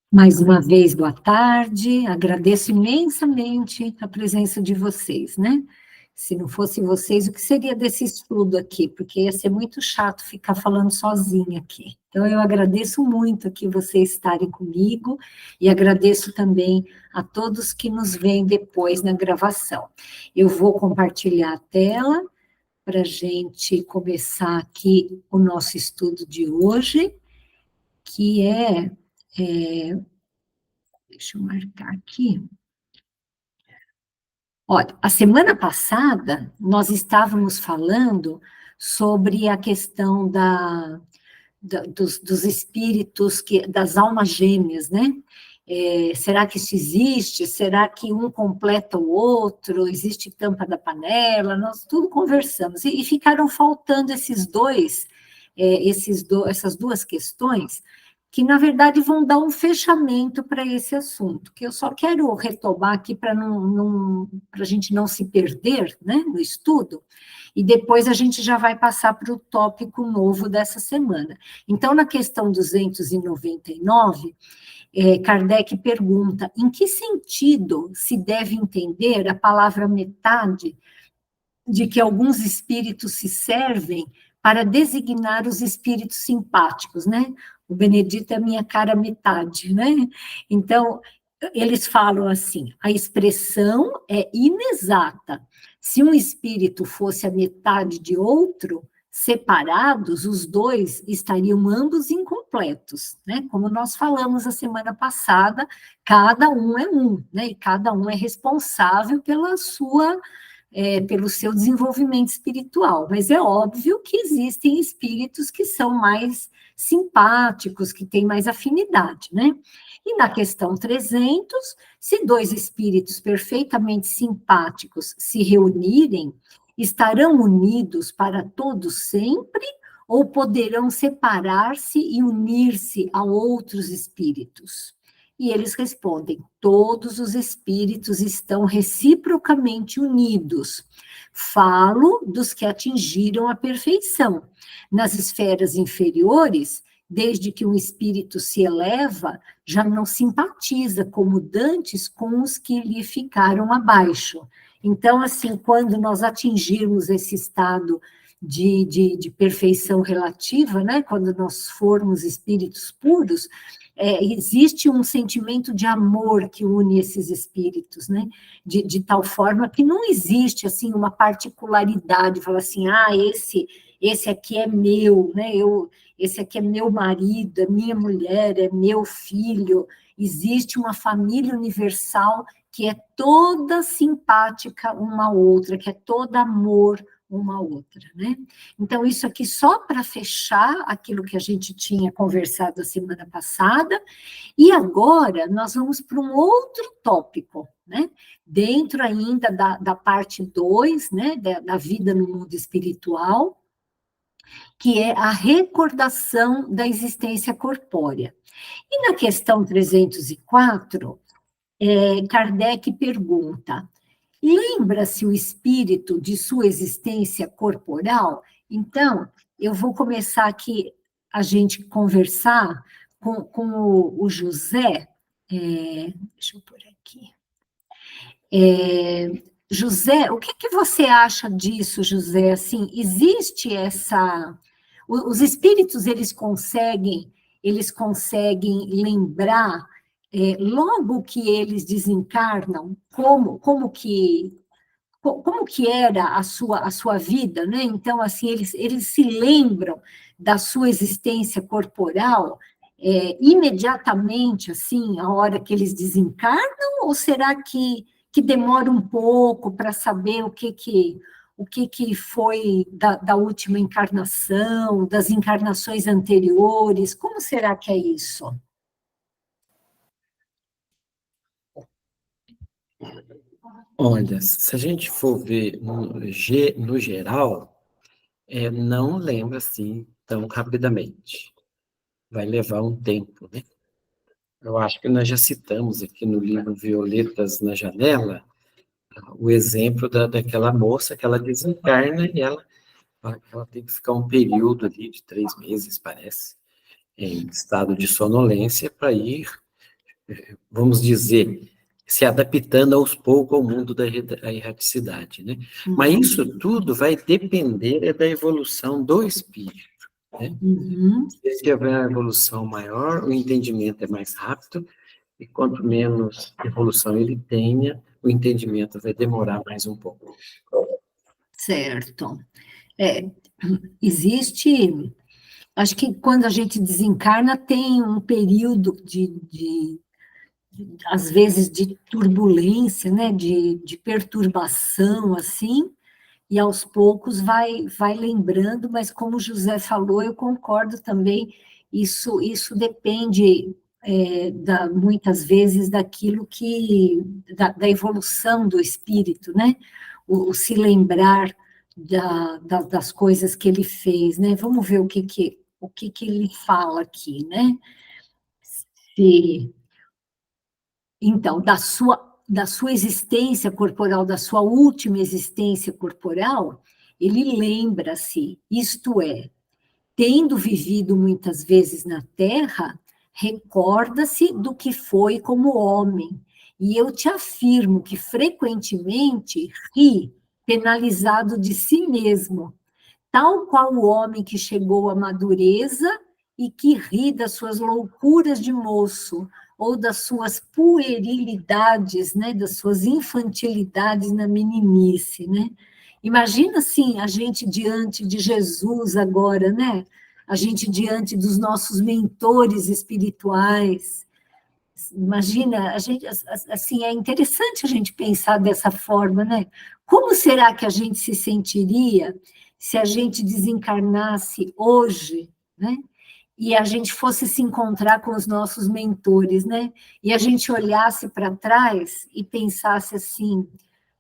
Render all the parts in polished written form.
Mais uma vez, boa tarde. Agradeço imensamente a presença de vocês, né? Se não fosse vocês, o que seria desse estudo aqui? Porque ia ser muito chato ficar falando sozinha aqui. Então, eu agradeço muito aqui vocês estarem comigo e agradeço também a todos que nos veem depois na gravação. Eu vou compartilhar a tela para a gente começar aqui o nosso estudo de hoje, que deixa eu marcar aqui. Olha, a semana passada nós estávamos falando sobre a questão dos espíritos, das almas gêmeas, né? Será que isso existe? Será que um completa o outro? Existe tampa da panela? Nós tudo conversamos. E ficaram faltando essas duas questões que, na verdade, vão dar um fechamento para esse assunto, que eu só quero retomar aqui para a gente não se perder, né, no estudo, e depois a gente já vai passar para o tópico novo dessa semana. Então, na questão 299, Kardec pergunta, em que sentido se deve entender a palavra metade de que alguns espíritos se servem para designar os espíritos simpáticos, né? O Benedito é minha cara metade, né? Então, eles falam assim, a expressão é inexata. Se um espírito fosse a metade de outro, separados, os dois estariam ambos incompletos, né? Como nós falamos a semana passada, cada um é um, né? E cada um é responsável pelo seu desenvolvimento espiritual, mas é óbvio que existem espíritos que são mais simpáticos, que têm mais afinidade, né? E na questão 300, se dois espíritos perfeitamente simpáticos se reunirem, estarão unidos para todos sempre ou poderão separar-se e unir-se a outros espíritos? E eles respondem: todos os espíritos estão reciprocamente unidos. Falo dos que atingiram a perfeição. Nas esferas inferiores, desde que um espírito se eleva, já não simpatiza como dantes com os que lhe ficaram abaixo. Então, assim, quando nós atingirmos esse estado de perfeição relativa, né, quando nós formos espíritos puros, existe um sentimento de amor que une esses espíritos, né? De tal forma que não existe assim uma particularidade, fala assim, esse aqui é meu, né? Esse aqui é meu marido, é minha mulher, é meu filho. Existe uma família universal que é toda simpática uma à outra, que é toda amor uma à outra, né? Então, isso aqui só para fechar aquilo que a gente tinha conversado a semana passada, e agora nós vamos para um outro tópico, né? Dentro ainda da parte 2, né? Da vida no mundo espiritual, que é a recordação da existência corpórea. E na questão 304, Kardec pergunta: lembra-se o espírito de sua existência corporal? Então, eu vou começar aqui a gente conversar com o José. Deixa eu pôr aqui. José, o que você acha disso, José? Assim, existe essa... Os espíritos, eles conseguem lembrar, logo que eles desencarnam, como que era a sua vida, né? Então, assim, eles se lembram da sua existência corporal imediatamente, assim, a hora que eles desencarnam, ou será que demora um pouco para saber o que foi da última encarnação, das encarnações anteriores? Como será que é isso? Olha, se a gente for ver no geral, não lembra assim tão rapidamente. Vai levar um tempo, né? Eu acho que nós já citamos aqui no livro Violetas na Janela o exemplo daquela moça que ela desencarna e ela tem que ficar um período ali de 3 meses, parece, em estado de sonolência para ir vamos dizer, se adaptando aos poucos ao mundo da erraticidade, né? Mas isso tudo vai depender da evolução do espírito, né? Se tiver uma evolução maior, o entendimento é mais rápido, e quanto menos evolução ele tenha, o entendimento vai demorar mais um pouco. Certo. Existe, acho que quando a gente desencarna tem um período às vezes, de turbulência, né, de perturbação, assim, e aos poucos vai lembrando, mas como o José falou, eu concordo também, isso depende, muitas vezes, daquilo da evolução do espírito, né, o se lembrar das coisas que ele fez, né, vamos ver o que ele fala aqui, né, se... Então, da sua existência corporal, da sua última existência corporal, ele lembra-se, isto é, tendo vivido muitas vezes na Terra, recorda-se do que foi como homem. E eu te afirmo que frequentemente ri, penalizado de si mesmo, tal qual o homem que chegou à madureza e que ri das suas loucuras de moço, ou das suas puerilidades, né, das suas infantilidades na meninice, né? Imagina, assim, a gente diante de Jesus agora, né? A gente diante dos nossos mentores espirituais. Imagina, a gente, assim, é interessante a gente pensar dessa forma, né? Como será que a gente se sentiria se a gente desencarnasse hoje, né? E a gente fosse se encontrar com os nossos mentores, né? E a gente olhasse para trás e pensasse assim,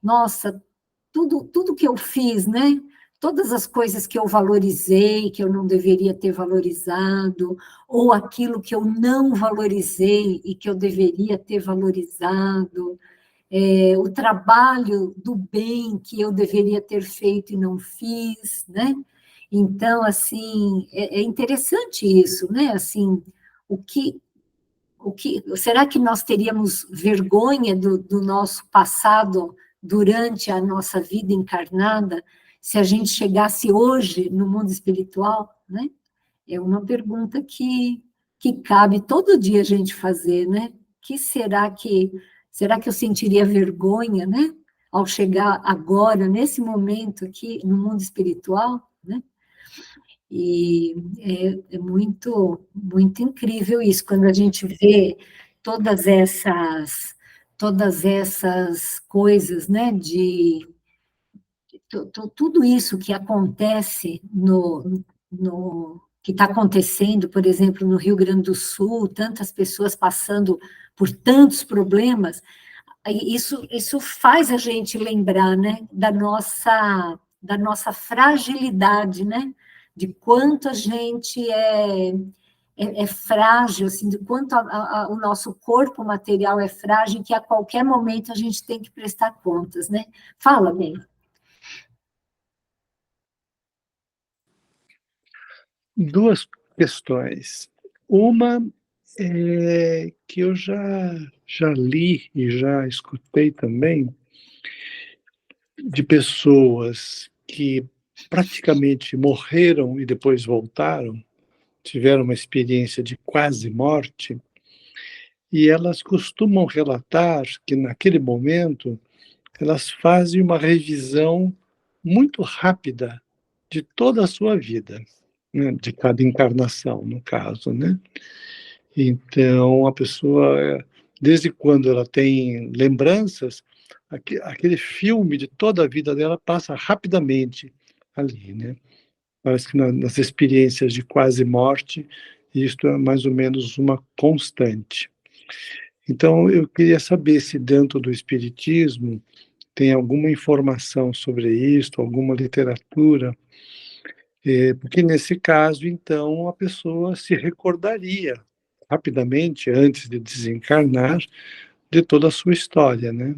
nossa, tudo que eu fiz, né? Todas as coisas que eu valorizei, que eu não deveria ter valorizado, ou aquilo que eu não valorizei e que eu deveria ter valorizado, o trabalho do bem que eu deveria ter feito e não fiz, né? Então, assim, é interessante isso, né? Assim, o que, será que nós teríamos vergonha do nosso passado durante a nossa vida encarnada, se a gente chegasse hoje no mundo espiritual, né? É uma pergunta que cabe todo dia a gente fazer, né? Que será que eu sentiria vergonha, né? Ao chegar agora, nesse momento aqui, no mundo espiritual, né? E é muito, muito incrível isso, quando a gente vê todas essas coisas, né? Tudo isso que acontece que está acontecendo, por exemplo, no Rio Grande do Sul, tantas pessoas passando por tantos problemas, isso faz a gente lembrar, né, da nossa fragilidade, né, de quanto a gente é frágil, assim, de quanto o nosso corpo material é frágil, que a qualquer momento a gente tem que prestar contas, né? Fala, bem. Duas questões. Uma é que eu já li e já escutei também de pessoas que praticamente morreram e depois voltaram, tiveram uma experiência de quase morte, e elas costumam relatar que naquele momento elas fazem uma revisão muito rápida de toda a sua vida, né, de cada encarnação, no caso, né? Então, a pessoa, desde quando ela tem lembranças, aquele filme de toda a vida dela passa rapidamente ali, né? Parece que nas experiências de quase morte, isto é mais ou menos uma constante. Então, eu queria saber se dentro do Espiritismo tem alguma informação sobre isso, alguma literatura, porque nesse caso, então, a pessoa se recordaria rapidamente, antes de desencarnar, de toda a sua história, né?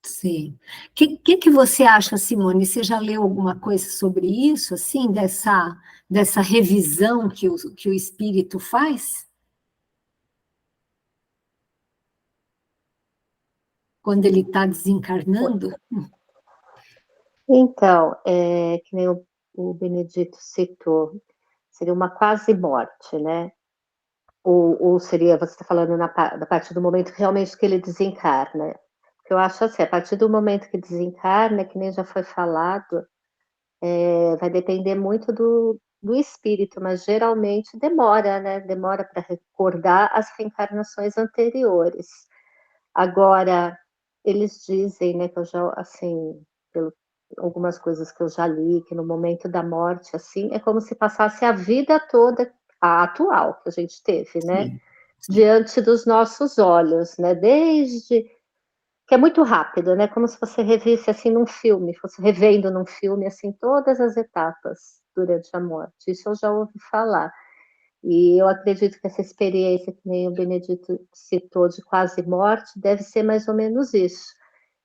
Sim. O que você acha, Simone? Você já leu alguma coisa sobre isso, assim, dessa revisão que o espírito faz? quando ele está desencarnando? Então, que nem o Benedito citou, seria uma quase morte, né? Ou seria, você está falando da parte do momento realmente que ele desencarna? Porque eu acho assim, a partir do momento que desencarna, que nem já foi falado, vai depender muito do espírito, mas geralmente demora, né? Demora para recordar as reencarnações anteriores. Agora, eles dizem, né, que eu já, assim, algumas coisas que eu já li, que no momento da morte, assim, é como se passasse a vida toda, a atual que a gente teve, né? Sim. Diante dos nossos olhos, né? Desde que é muito rápido, né? Como se você revisse assim num filme, fosse revendo num filme assim todas as etapas durante a morte. Isso eu já ouvi falar. E eu acredito que essa experiência que nem o Benedito citou de quase morte deve ser mais ou menos isso.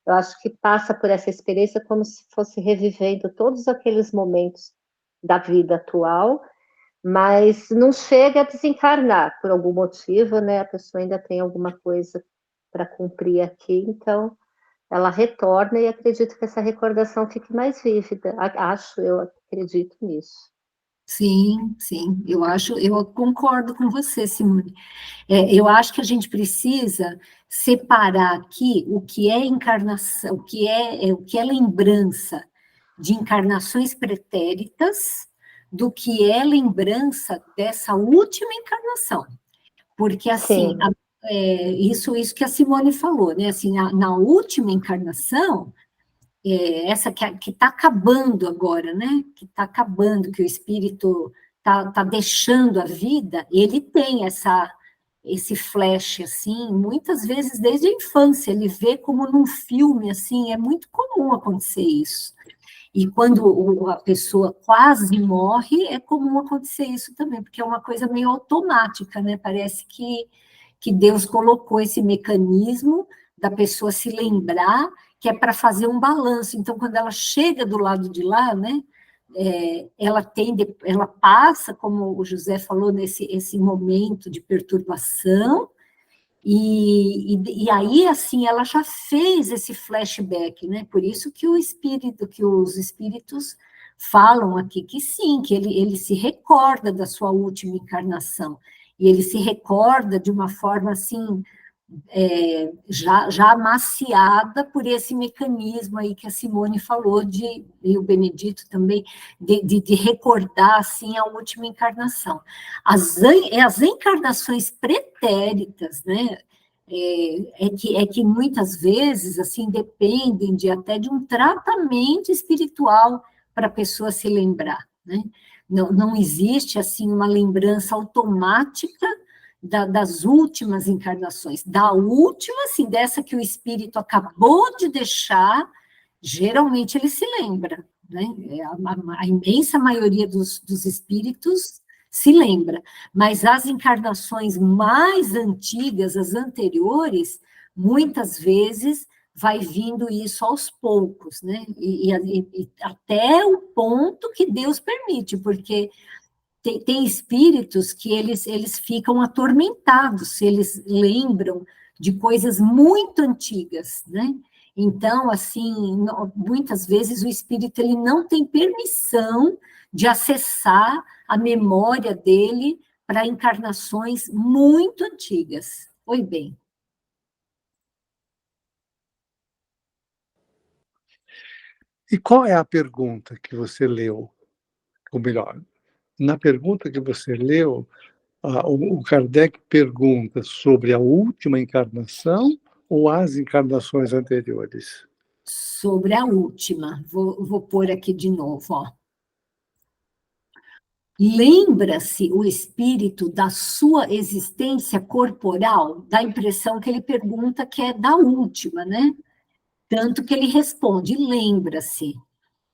Eu acho que passa por essa experiência como se fosse revivendo todos aqueles momentos da vida atual, mas não chega a desencarnar por algum motivo, né? A pessoa ainda tem alguma coisa para cumprir aqui, então ela retorna e acredito que essa recordação fique mais vívida. Eu acredito nisso. Sim, sim, eu concordo com você, Simone. Eu acho que a gente precisa separar aqui o que é encarnação, o que é lembrança de encarnações pretéritas do que é lembrança dessa última encarnação. Porque, assim, Sim. isso que a Simone falou, né? Assim, na última encarnação, essa que está acabando agora, né? Que está acabando, que o espírito está deixando a vida, ele tem esse flash, assim, muitas vezes desde a infância, ele vê como num filme, assim, é muito comum acontecer isso. E quando a pessoa quase morre, é comum acontecer isso também, porque é uma coisa meio automática, né? Parece que Deus colocou esse mecanismo da pessoa se lembrar que é para fazer um balanço. Então, quando ela chega do lado de lá, né? Ela passa, como o José falou, esse momento de perturbação, e aí, assim, ela já fez esse flashback, né? Por isso que os espíritos falam aqui que sim, que ele se recorda da sua última encarnação, e ele se recorda de uma forma, assim, já amaciada por esse mecanismo aí que a Simone falou, e o Benedito também, de recordar, assim, a última encarnação. As encarnações pretéritas, né, é que muitas vezes, assim, dependem até de um tratamento espiritual para a pessoa se lembrar, né? Não existe, assim, uma lembrança automática das últimas encarnações. Da última, assim, dessa que o espírito acabou de deixar, geralmente ele se lembra, né? A imensa maioria dos espíritos se lembra, mas as encarnações mais antigas, as anteriores, muitas vezes vai vindo isso aos poucos, né? E até o ponto que Deus permite, porque tem espíritos que eles ficam atormentados se eles lembram de coisas muito antigas, né? Então, assim, muitas vezes o espírito ele não tem permissão de acessar a memória dele para encarnações muito antigas. Oi, bem. E qual é a pergunta que você leu? Ou melhor, na pergunta que você leu, o Kardec pergunta sobre a última encarnação ou as encarnações anteriores? Sobre a última, vou pôr aqui de novo, ó. Lembra-se o espírito da sua existência corporal? Dá a impressão que ele pergunta que é da última, né? Tanto que ele responde, lembra-se.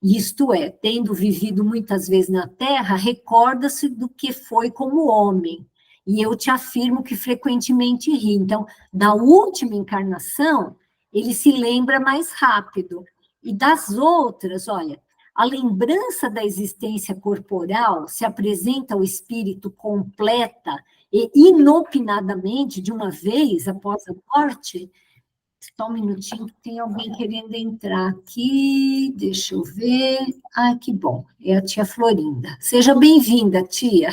Isto é, tendo vivido muitas vezes na Terra, recorda-se do que foi como homem. E eu te afirmo que frequentemente ri. Então, da última encarnação, ele se lembra mais rápido. E das outras, olha, a lembrança da existência corporal se apresenta ao espírito completa e inopinadamente, de uma vez após a morte, Só um minutinho, que tem alguém querendo entrar aqui. Deixa eu ver. Ah, que bom. É a tia Florinda. Seja bem-vinda, tia.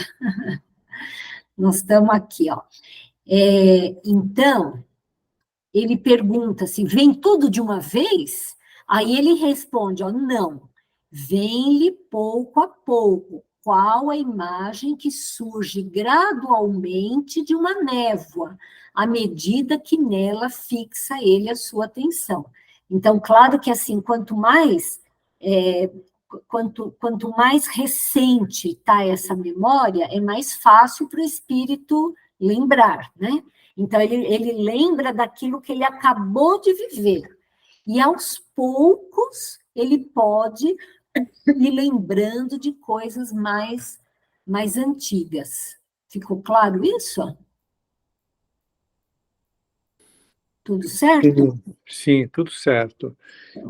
Nós estamos aqui, ó. Então, ele pergunta se vem tudo de uma vez, aí ele responde, ó, não, vem-lhe pouco a pouco. Qual a imagem que surge gradualmente de uma névoa, à medida que nela fixa ele a sua atenção. Então, claro que assim, quanto mais recente está essa memória, é mais fácil para o espírito lembrar, né? Então, ele lembra daquilo que ele acabou de viver. E, aos poucos, ele pode ir lembrando de coisas mais antigas. Ficou claro isso? Tudo certo? Sim, tudo certo.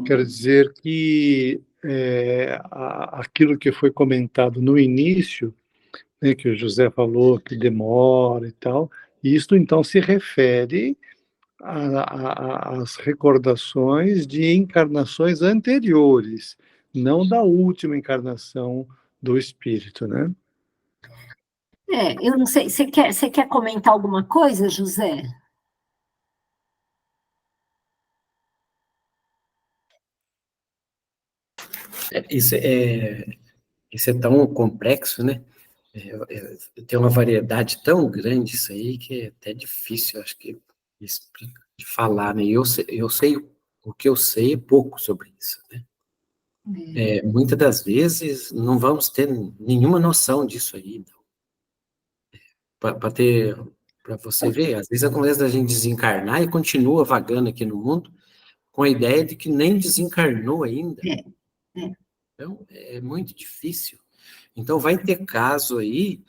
Quero dizer que aquilo que foi comentado no início, né, que o José falou que demora e tal, isso então se refere às recordações de encarnações anteriores, não da última encarnação do espírito, né? Eu não sei, você quer comentar alguma coisa, José? Isso é tão complexo, né? Tem uma variedade tão grande isso aí que é até difícil, acho que, de falar, né? Eu sei o que eu sei é pouco sobre isso, né? Muitas das vezes não vamos ter nenhuma noção disso aí, para você ver, às vezes acontece da gente desencarnar e continua vagando aqui no mundo com a ideia de que nem desencarnou ainda. Então, é muito difícil. Então, vai ter caso aí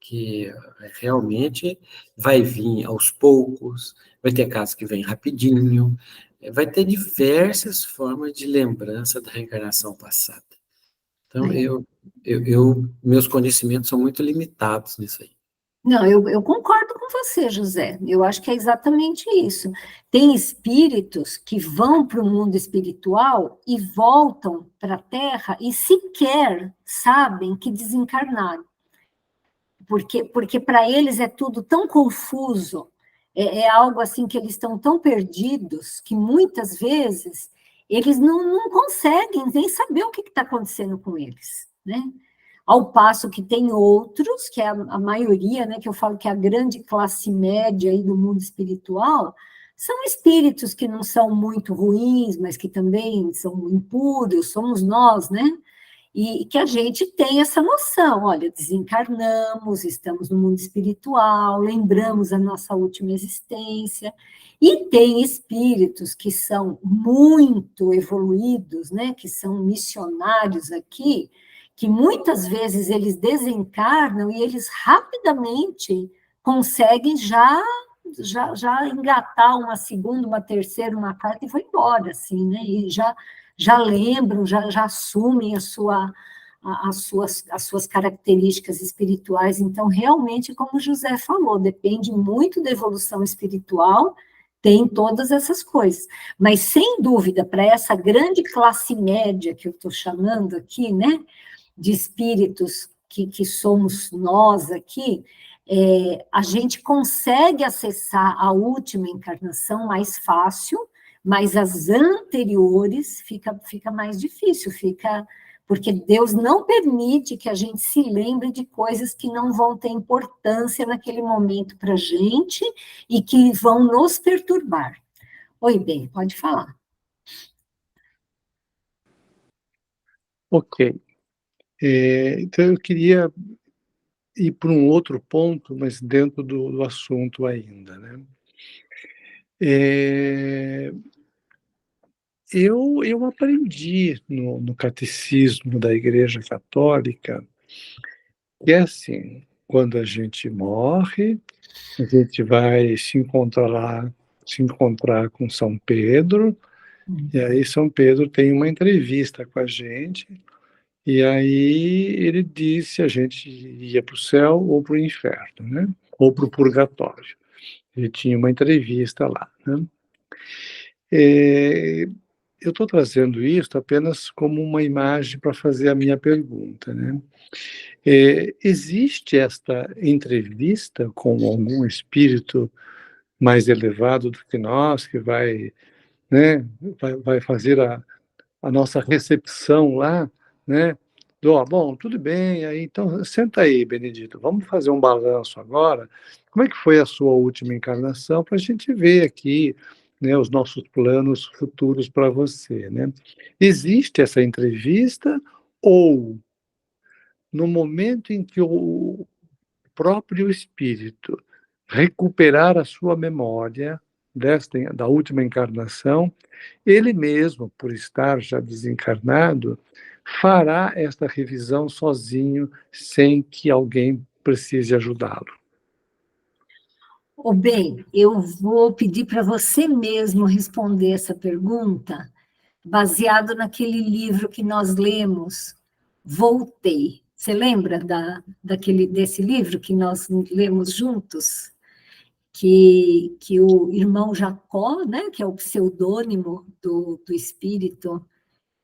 que realmente vai vir aos poucos, vai ter caso que vem rapidinho, vai ter diversas formas de lembrança da reencarnação passada. Então, meus conhecimentos são muito limitados nisso aí. Não, eu concordo com você, José. Eu acho que é exatamente isso. Tem espíritos que vão para o mundo espiritual e voltam para a Terra e sequer sabem que desencarnaram. Porque para eles é tudo tão confuso, é algo assim que eles estão tão perdidos, que muitas vezes eles não conseguem nem saber o que está acontecendo com eles, né? Ao passo que tem outros, que é a maioria, né, que eu falo que é a grande classe média aí do mundo espiritual, são espíritos que não são muito ruins, mas que também são impuros, somos nós, né? E que a gente tem essa noção, olha, desencarnamos, estamos no mundo espiritual, lembramos a nossa última existência, e tem espíritos que são muito evoluídos, né, que são missionários aqui, que muitas vezes eles desencarnam e eles rapidamente conseguem já engatar uma segunda, uma terceira, uma quarta e vão embora, assim, né, e já lembram, já assumem as suas características espirituais. Então, realmente, como o José falou, depende muito da evolução espiritual, tem todas essas coisas. Mas, sem dúvida, para essa grande classe média que eu estou chamando aqui, né, de espíritos que somos nós aqui, a gente consegue acessar a última encarnação mais fácil, mas as anteriores fica mais difícil, porque Deus não permite que a gente se lembre de coisas que não vão ter importância naquele momento para a gente e que vão nos perturbar. Oi, bem, pode falar. Ok. Então, eu queria ir para um outro ponto, mas dentro do assunto ainda, né? Eu aprendi no catecismo da Igreja Católica que é assim, quando a gente morre, a gente vai se encontrar com São Pedro, e aí São Pedro tem uma entrevista com a gente, e aí ele disse se a gente ia para o céu ou para o inferno, né? Ou para o purgatório. Ele tinha uma entrevista lá, né? Eu estou trazendo isso apenas como uma imagem para fazer a minha pergunta, né? Existe esta entrevista com algum espírito mais elevado do que nós, que vai, né, vai fazer a nossa recepção lá, né? Bom, tudo bem, aí, então senta aí, Benedito, vamos fazer um balanço agora. Como é que foi a sua última encarnação para a gente ver aqui, né, os nossos planos futuros para você, né? Existe essa entrevista ou no momento em que o próprio espírito recuperar a sua memória da última encarnação, ele mesmo, por estar já desencarnado, fará esta revisão sozinho, sem que alguém precise ajudá-lo. Bem, eu vou pedir para você mesmo responder essa pergunta, baseado naquele livro que nós lemos, Voltei. Você lembra desse livro que nós lemos juntos? Que o irmão Jacó, né, que é o pseudônimo do espírito,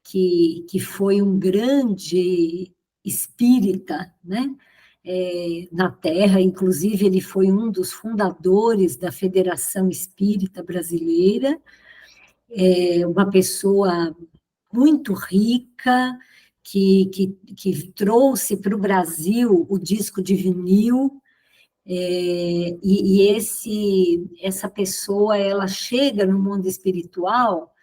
que foi um grande espírita, né, na Terra, inclusive ele foi um dos fundadores da Federação Espírita Brasileira, uma pessoa muito rica, que trouxe para o Brasil o disco de vinil, essa pessoa, ela chega no mundo espiritual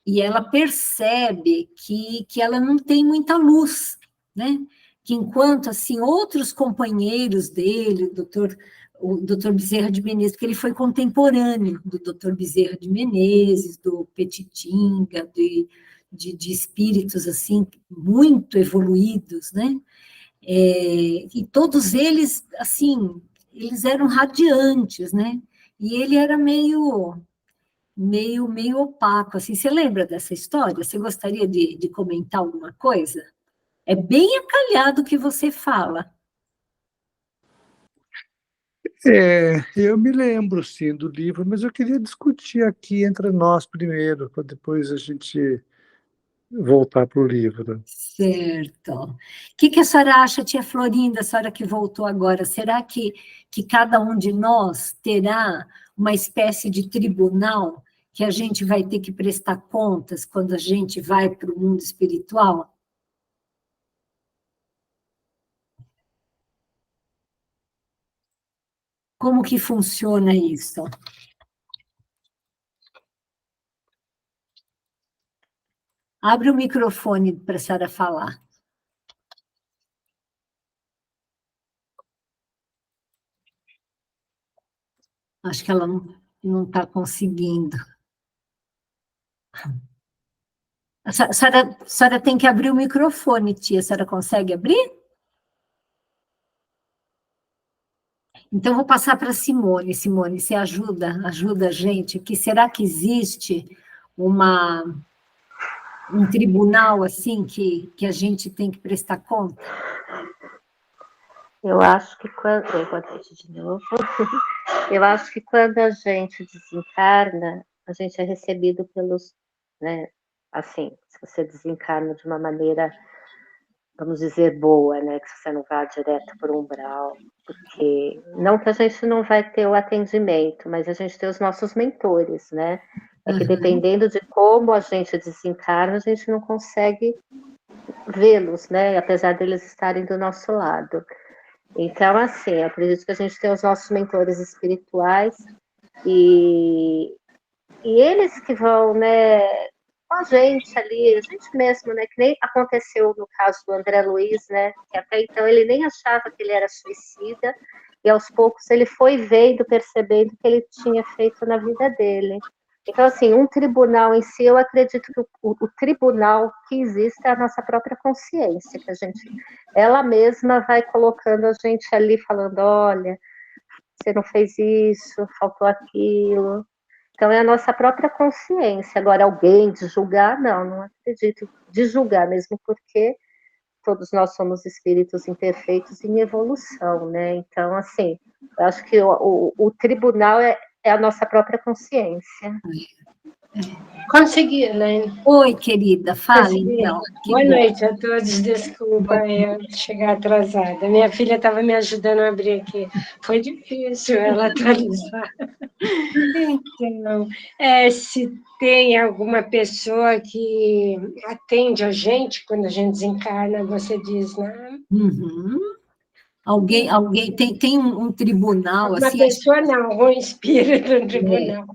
e ela percebe que ela não tem muita luz, né? Que enquanto, assim, outros companheiros dele, o doutor Bezerra de Menezes, porque ele foi contemporâneo do doutor Bezerra de Menezes, do Petitinga, de espíritos, assim, muito evoluídos, né? E todos eles, assim, eles eram radiantes, né? E ele era meio opaco, assim. Você lembra dessa história? Você gostaria de comentar alguma coisa? É bem acalhado o que você fala. Eu me lembro, sim, do livro, mas eu queria discutir aqui entre nós primeiro, para depois a gente voltar para o livro. Certo. O que a senhora acha, tia Florinda, a senhora que voltou agora? Será que cada um de nós terá uma espécie de tribunal que a gente vai ter que prestar contas quando a gente vai para o mundo espiritual? Como que funciona isso? Abre o microfone para a senhora falar. Acho que ela não está conseguindo. A senhora tem que abrir o microfone, tia. A senhora consegue abrir? Então, vou passar para Simone. Simone, você ajuda a gente aqui. Será que existe um tribunal assim que a gente tem que prestar conta? Eu acho que quando. Boa noite de novo. Eu acho que quando a gente desencarna, a gente é recebido pelos, né? Assim, se você desencarna de uma maneira, vamos dizer, boa, né? Que você não vá direto para o umbral, porque não que a gente não vai ter o atendimento, mas a gente tem os nossos mentores, né? É que dependendo de como a gente desencarna, a gente não consegue vê-los, né? Apesar deles estarem do nosso lado. Então, assim, eu acredito que a gente tem os nossos mentores espirituais e eles que vão, né, com a gente ali, a gente mesmo, né, que nem aconteceu no caso do André Luiz, né, que até então ele nem achava que ele era suicida e aos poucos ele foi vendo, percebendo o que ele tinha feito na vida dele. Então, assim, um tribunal em si, eu acredito que o tribunal que existe é a nossa própria consciência, que a gente, ela mesma vai colocando a gente ali, falando, olha, você não fez isso, faltou aquilo. Então, é a nossa própria consciência. Agora, alguém de julgar, não acredito de julgar, mesmo porque todos nós somos espíritos imperfeitos em evolução, né? Então, assim, eu acho que o tribunal é a nossa própria consciência. Consegui, Elaine. Oi, querida, fala Consegui. então. Que Boa bom. noite a todos. Desculpa eu chegar atrasada. Minha filha estava me ajudando a abrir aqui. Foi difícil ela atualizar. Então, se tem alguma pessoa que atende a gente quando a gente desencarna, você diz, né? Uhum. Alguém tem um tribunal Uma assim? pessoa não, um espírito no tribunal.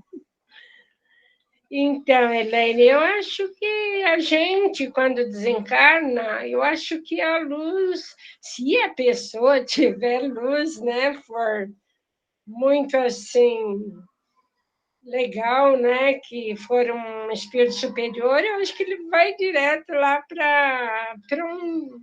Então, Elaine, eu acho que a gente, quando desencarna, eu acho que a luz, se a pessoa tiver luz, né, for muito assim legal, né, que for um espírito superior, eu acho que ele vai direto lá para um,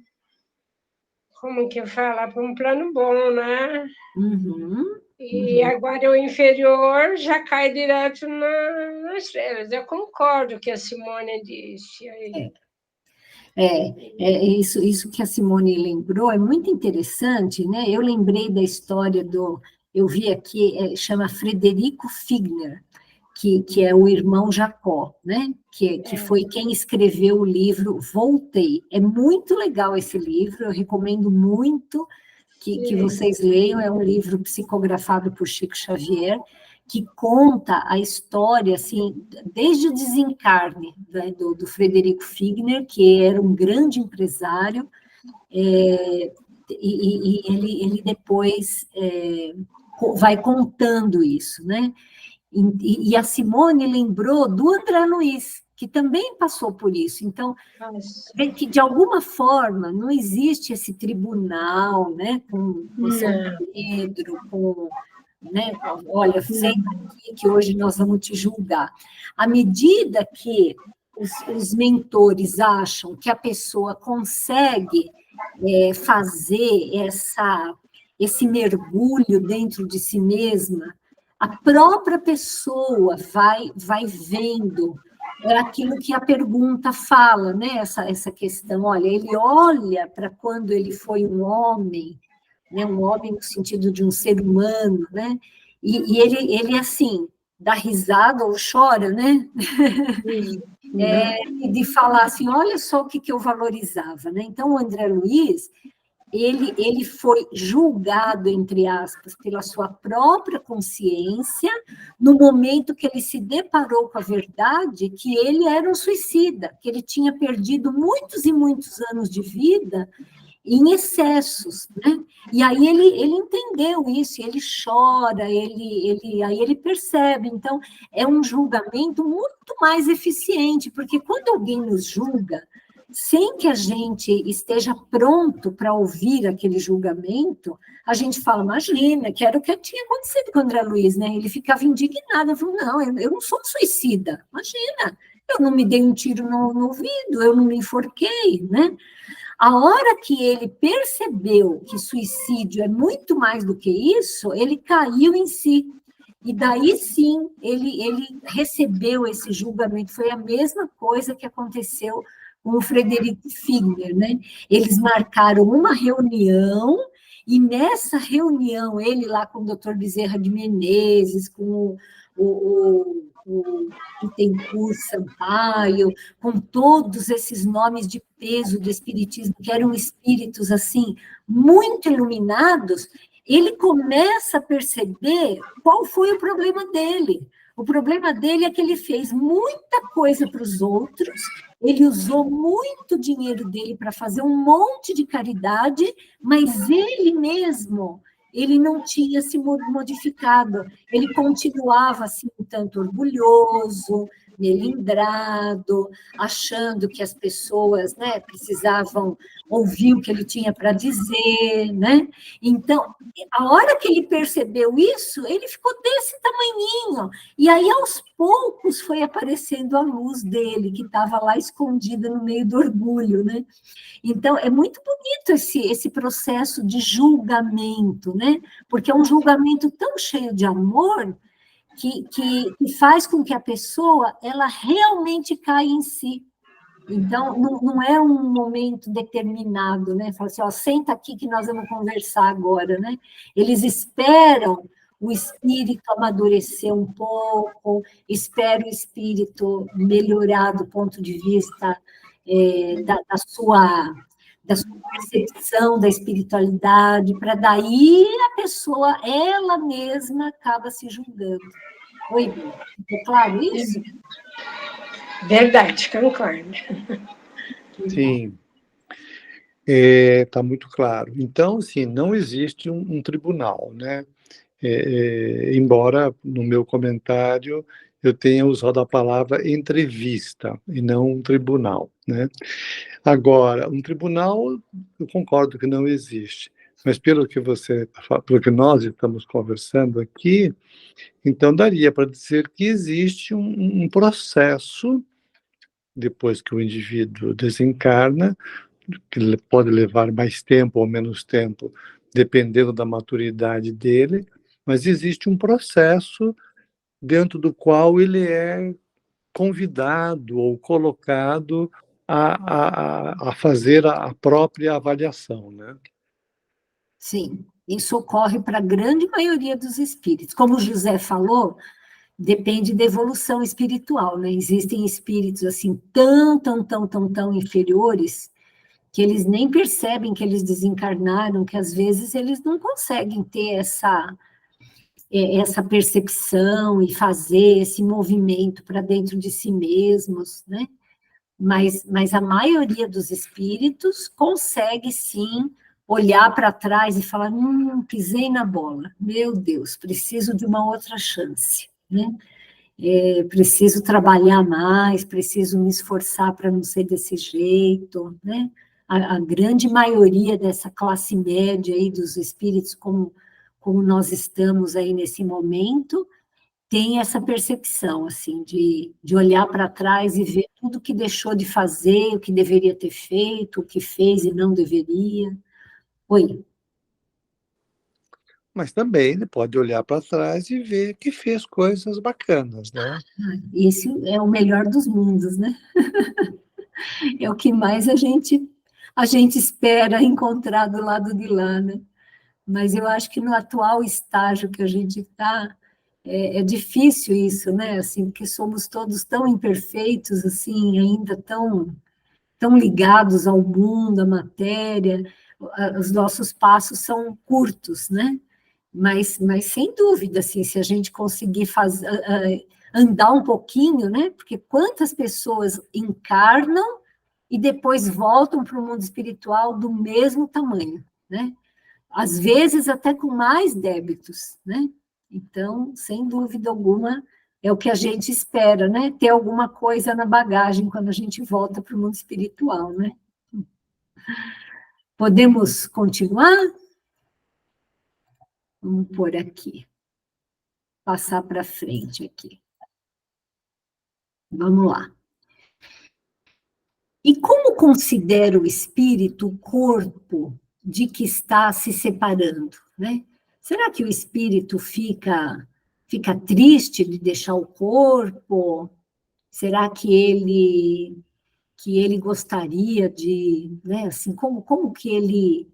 como que fala, para um plano bom, né? Uhum. E agora o inferior já cai direto nas trevas. Eu concordo com o que a Simone disse aí. Isso que a Simone lembrou é muito interessante, né? Eu lembrei da história eu vi aqui, chama Frederico Figner, que é o irmão Jacó, né? Que foi quem escreveu o livro Voltei. É muito legal esse livro, eu recomendo muito que vocês leiam, é um livro psicografado por Chico Xavier, que conta a história, assim, desde o desencarne, né, do Frederico Figner, que era um grande empresário, e ele depois vai contando isso, né? E a Simone lembrou do André Luiz, que também passou por isso. Então, vê que, de alguma forma, não existe esse tribunal, né, com São Pedro, né, olha, senta aqui que hoje nós vamos te julgar. À medida que os mentores acham que a pessoa consegue fazer esse mergulho dentro de si mesma, a própria pessoa vai vendo aquilo que a pergunta fala, né? Essa questão, olha, ele olha para quando ele foi um homem, né? Um homem no sentido de um ser humano, né? E ele assim, dá risada ou chora, né? De falar assim, olha só o que eu valorizava, né? Então, o André Luiz, ele foi julgado, entre aspas, pela sua própria consciência, no momento que ele se deparou com a verdade que ele era um suicida, que ele tinha perdido muitos e muitos anos de vida em excessos, né? E aí ele entendeu isso, ele chora, aí ele percebe. Então, é um julgamento muito mais eficiente, porque quando alguém nos julga, sem que a gente esteja pronto para ouvir aquele julgamento, a gente fala, imagina, que era o que tinha acontecido com o André Luiz, né? Ele ficava indignado, eu falou, não, eu não sou suicida, imagina, eu não me dei um tiro no ouvido, eu não me enforquei, né? A hora que ele percebeu que suicídio é muito mais do que isso, ele caiu em si. E daí sim, ele recebeu esse julgamento. Foi a mesma coisa que aconteceu com o Frederico Figner, né? Eles marcaram uma reunião, e nessa reunião, ele lá com o doutor Bezerra de Menezes, com o Bittencourt Sampaio, com todos esses nomes de peso do espiritismo, que eram espíritos, assim, muito iluminados, ele começa a perceber qual foi o problema dele. O problema dele é que ele fez muita coisa para os outros, ele usou muito dinheiro dele para fazer um monte de caridade, mas ele mesmo, ele não tinha se modificado, ele continuava assim um tanto orgulhoso, melindrado, achando que as pessoas, né, precisavam ouvir o que ele tinha para dizer, né? Então, a hora que ele percebeu isso, ele ficou desse tamanhinho, e aí aos poucos foi aparecendo a luz dele, que estava lá escondida no meio do orgulho, né? Então, é muito bonito esse processo de julgamento, né? Porque é um julgamento tão cheio de amor que faz com que a pessoa ela realmente caia em si. Então, não é um momento determinado, né? Fala assim, ó, senta aqui que nós vamos conversar agora, né? Eles esperam o espírito amadurecer um pouco, espero o espírito melhorar do ponto de vista da sua percepção da espiritualidade, para daí a pessoa, ela mesma, acaba se julgando. Oi, ficou claro isso? Verdade, concordo. Sim, está muito claro. Então, assim, não existe um tribunal, né? Embora no meu comentário eu tenha usado a palavra entrevista e não um tribunal, né? Agora, um tribunal, eu concordo que não existe, mas pelo que nós estamos conversando aqui, então daria para dizer que existe um processo depois que o indivíduo desencarna, que pode levar mais tempo ou menos tempo, dependendo da maturidade dele, mas existe um processo dentro do qual ele é convidado ou colocado a fazer a própria avaliação, né? Sim, isso ocorre para a grande maioria dos espíritos. Como o José falou, depende da evolução espiritual, né? Existem espíritos assim tão inferiores que eles nem percebem que eles desencarnaram, que às vezes eles não conseguem ter essa percepção e fazer esse movimento para dentro de si mesmos, né? Mas a maioria dos espíritos consegue, sim, olhar para trás e falar, pisei na bola, meu Deus, preciso de uma outra chance, né? Preciso trabalhar mais, preciso me esforçar para não ser desse jeito, né? A grande maioria dessa classe média aí dos espíritos, como nós estamos aí nesse momento, tem essa percepção, assim, de olhar para trás e ver tudo que deixou de fazer, o que deveria ter feito, o que fez e não deveria. Oi. Mas também ele pode olhar para trás e ver que fez coisas bacanas, né? Esse é o melhor dos mundos, né? É o que mais a gente espera encontrar do lado de lá, né? Mas eu acho que no atual estágio que a gente está, é difícil isso, né? Assim, porque somos todos tão imperfeitos, assim, ainda tão ligados ao mundo, à matéria, os nossos passos são curtos, né? Mas sem dúvida, assim, se a gente conseguir andar um pouquinho, né? Porque quantas pessoas encarnam e depois voltam para o mundo espiritual do mesmo tamanho, né? Às vezes até com mais débitos, né? Então, sem dúvida alguma, é o que a gente espera, né? Ter alguma coisa na bagagem quando a gente volta para o mundo espiritual, né? Podemos continuar? Vamos por aqui. Passar para frente aqui. Vamos lá. E como considera o espírito o corpo de que está se separando, né? Será que o espírito fica triste de deixar o corpo? Será que ele gostaria de, né, assim, como que ele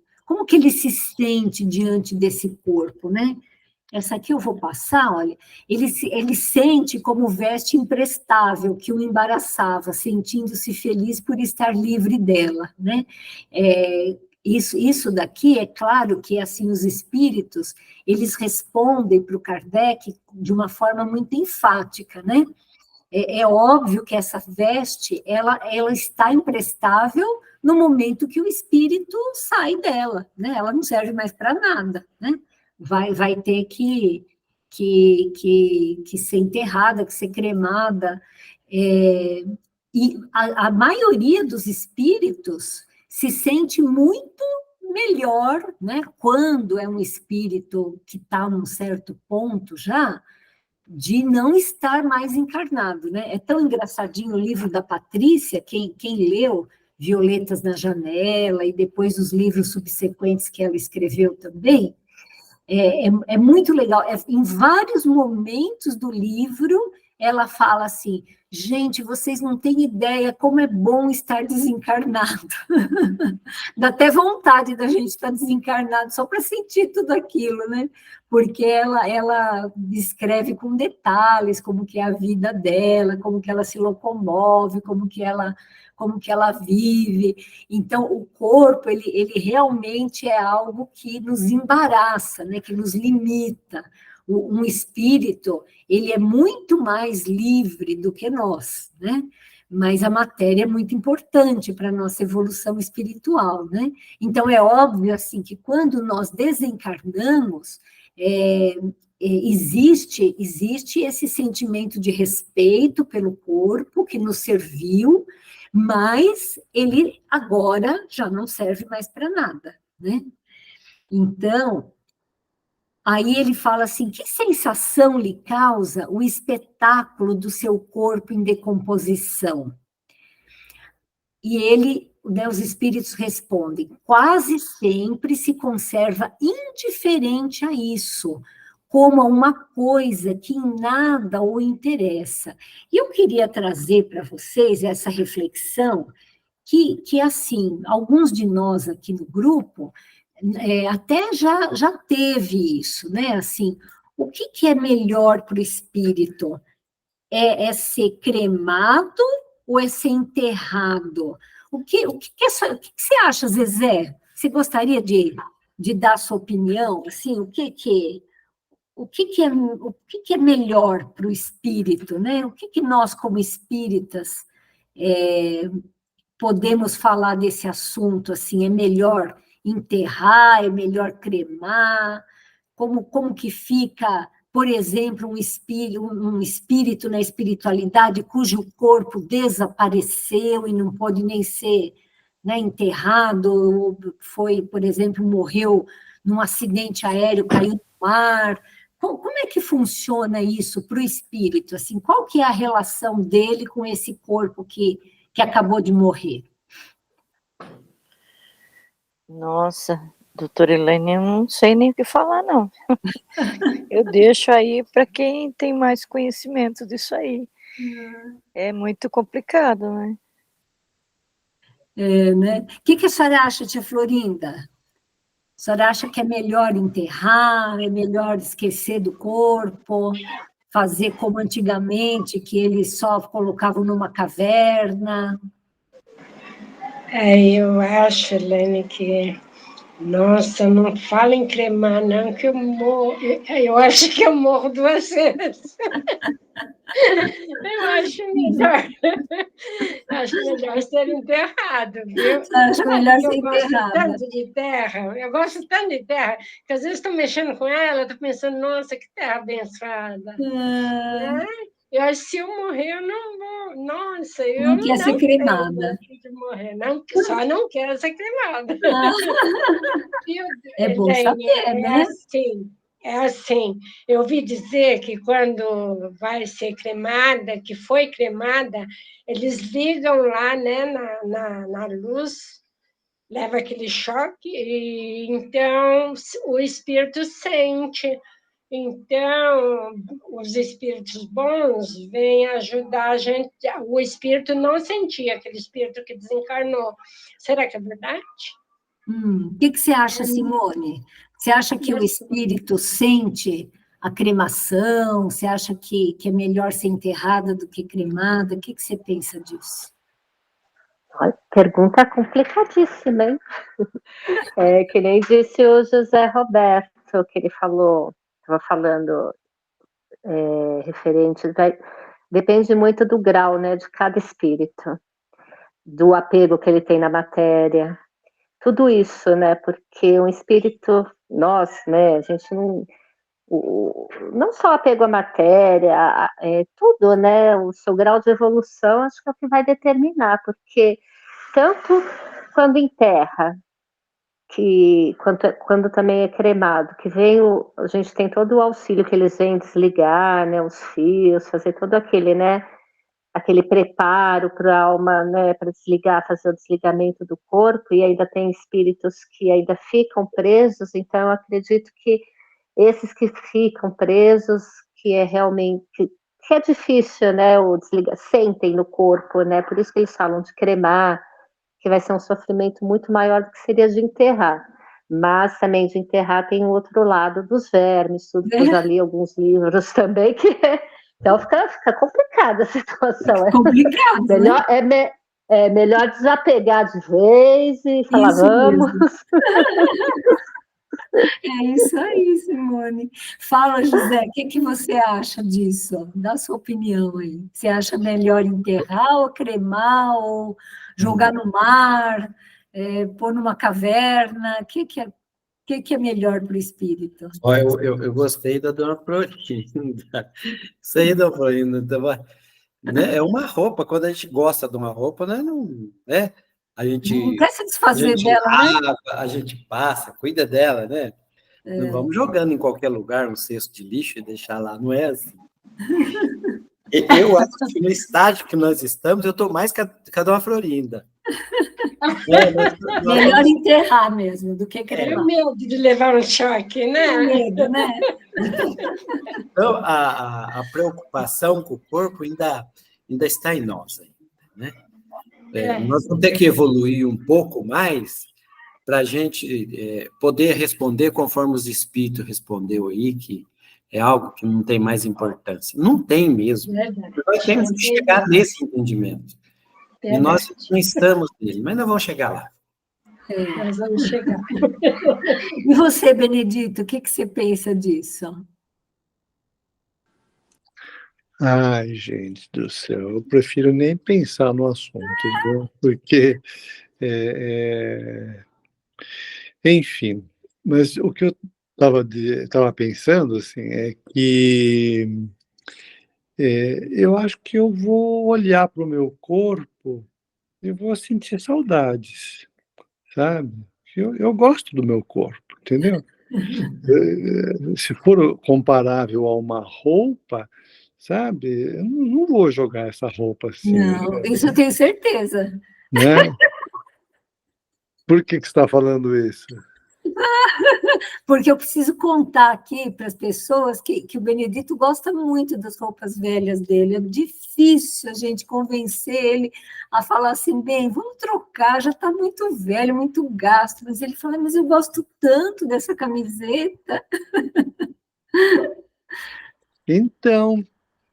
se sente diante desse corpo, né? Essa aqui eu vou passar, olha, ele sente como veste imprestável que o embaraçava, sentindo-se feliz por estar livre dela, né? Isso daqui, é claro que, assim, os espíritos, eles respondem para o Kardec de uma forma muito enfática, né? É óbvio que essa veste, ela está imprestável no momento que o espírito sai dela, né? Ela não serve mais para nada, né? Vai ter que ser enterrada, que ser cremada. E a maioria dos espíritos se sente muito melhor, né? Quando é um espírito que está num certo ponto já, de não estar mais encarnado, né? É tão engraçadinho o livro da Patrícia, quem leu Violetas na Janela e depois os livros subsequentes que ela escreveu também, é muito legal. Em vários momentos do livro, ela fala assim, gente, vocês não têm ideia como é bom estar desencarnado. Dá até vontade da gente estar desencarnado só para sentir tudo aquilo, né? Porque ela descreve com detalhes como que é a vida dela, como que ela se locomove, como que ela vive. Então, o corpo, ele realmente é algo que nos embaraça, né? Que nos limita. Um espírito, ele é muito mais livre do que nós, né? Mas a matéria é muito importante para a nossa evolução espiritual, né? Então, é óbvio, assim, que quando nós desencarnamos, existe esse sentimento de respeito pelo corpo que nos serviu, mas ele agora já não serve mais para nada, né? Então, aí ele fala assim, que sensação lhe causa o espetáculo do seu corpo em decomposição? E ele, né, os espíritos respondem, quase sempre se conserva indiferente a isso, como a uma coisa que em nada o interessa. E eu queria trazer para vocês essa reflexão, que assim, alguns de nós aqui no grupo, até já teve isso, né? Assim, o que é melhor para o espírito? É ser cremado ou é ser enterrado? O que você acha, Zezé? Você gostaria de dar a sua opinião? Assim, o que é melhor para o espírito, né? O que nós, como espíritas, podemos falar desse assunto? Assim, é melhor enterrar, é melhor cremar? Como que fica, por exemplo, um espírito na espiritualidade cujo corpo desapareceu e não pode nem ser, né, enterrado, foi, por exemplo, morreu num acidente aéreo, caiu no mar. Como é que funciona isso para o espírito? Assim, qual que é a relação dele com esse corpo que acabou de morrer? Nossa, doutora Elaine, eu não sei nem o que falar, não. Eu deixo aí para quem tem mais conhecimento disso aí. É muito complicado, né? Né? O que a senhora acha, tia Florinda? A senhora acha que é melhor enterrar, é melhor esquecer do corpo, fazer como antigamente, que eles só colocavam numa caverna? Eu acho, Helene, que nossa, não fala em cremar, não, que eu morro. Eu acho que eu morro 2 vezes. Eu acho melhor ser enterrado, viu? Acho melhor Que eu ser gosto enterrada. tanto de terra, eu gosto tanto de terra, que às vezes estou mexendo com ela, estou pensando, nossa, que terra abençoada. Eu acho que se eu morrer, eu não vou. Nossa, eu Não quer ser não cremada. tenho de morrer, não, só não quero ser cremada. É bom saber, né? É assim. Eu ouvi dizer que quando vai ser cremada, que foi cremada, eles ligam lá, né, na luz, leva aquele choque, e então o espírito sente. Então, os espíritos bons vêm ajudar a gente. O espírito não sentia, aquele espírito que desencarnou. Será que é verdade? O que você acha, Simone? Você acha que o espírito sente a cremação? Você acha que é melhor ser enterrada do que cremada? O que você pensa disso? Olha, pergunta complicadíssima, hein? Que nem disse o José Roberto, que ele falou, estava falando referente, depende muito do grau, né, de cada espírito, do apego que ele tem na matéria, tudo isso, né, porque um espírito, nós, né, a gente não só apego à matéria, tudo, né, o seu grau de evolução, acho que é o que vai determinar, porque tanto quando enterra, quando também é cremado, que a gente tem todo o auxílio que eles vêm desligar, né, os fios, fazer todo aquele, né, aquele preparo para a alma, né, para desligar, fazer o desligamento do corpo, e ainda tem espíritos que ainda ficam presos, então eu acredito que esses que ficam presos, que é realmente, que que é difícil, né, o desligar, sentem no corpo, né, por isso que eles falam de cremar, que vai ser um sofrimento muito maior do que seria de enterrar. Mas também de enterrar tem o outro lado dos vermes, tudo que eu já li alguns livros também, então fica complicada a situação. Complicado, melhor, né? é melhor desapegar de vez e falar, Isso vamos. mesmo. É isso aí, Simone. Fala, José, o que você acha disso? Dá a sua opinião aí. Você acha melhor enterrar ou cremar ou jogar no mar, pôr numa caverna? O que é melhor para o espírito? Ó, eu gostei da dona Florinda. Isso aí, dona Florinda, né? É uma roupa, quando a gente gosta de uma roupa, né? Não, né? A Não gente, quer se a desfazer gente dela, né? lava, a gente passa, cuida dela, né? Não vamos jogando em qualquer lugar um cesto de lixo e deixar lá, não é assim. Eu acho que no estágio que nós estamos, eu estou mais que a dona Florinda. Melhor enterrar mesmo do que É cremar. medo de levar um choque, né? É medo, né? Então, a preocupação com o corpo ainda está em nós, né? Nós vamos ter que evoluir um pouco mais para a gente poder responder conforme os espíritos respondeu aí, que é algo que não tem mais importância. Não tem mesmo. Verdade. Nós temos que chegar nesse entendimento. E nós Verdade. não estamos nele, mas nós vamos chegar lá. Nós vamos chegar. E você, Benedito, o que você pensa disso? Ai, gente do céu, eu prefiro nem pensar no assunto, viu? Porque, enfim, mas o que eu estava pensando, assim, é que eu acho que eu vou olhar para o meu corpo e vou sentir saudades, sabe? Eu gosto do meu corpo, entendeu? Se for comparável a uma roupa, sabe? Eu não vou jogar essa roupa assim, Não, isso eu tenho certeza. né? Por que você está falando isso? Porque eu preciso contar aqui para as pessoas que o Benedito gosta muito das roupas velhas dele. É difícil a gente convencer ele a falar assim, bem, vamos trocar, já está muito velho, muito gasto. Mas ele fala, mas eu gosto tanto dessa camiseta. Então,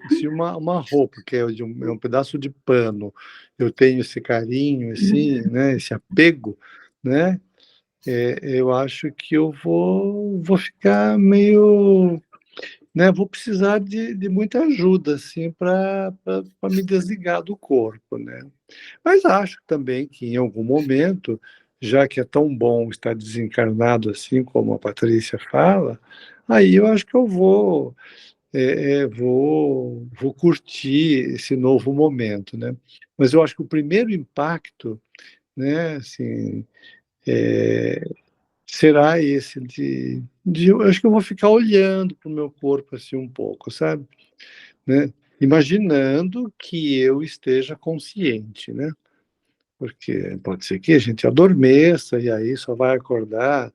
se uma roupa que é um pedaço de pano, eu tenho esse carinho, assim, né? Esse apego, né? Eu acho que eu vou ficar meio, né? Vou precisar de muita ajuda, assim, para me desligar do corpo, né? Mas acho também que em algum momento, já que é tão bom estar desencarnado assim como a Patrícia fala, aí eu acho que eu vou curtir esse novo momento, né? Mas eu acho que o primeiro impacto, né, assim, é, será esse eu acho que eu vou ficar olhando para o meu corpo assim um pouco, sabe? Né? Imaginando que eu esteja consciente, né? Porque pode ser que a gente adormeça e aí só vai acordar,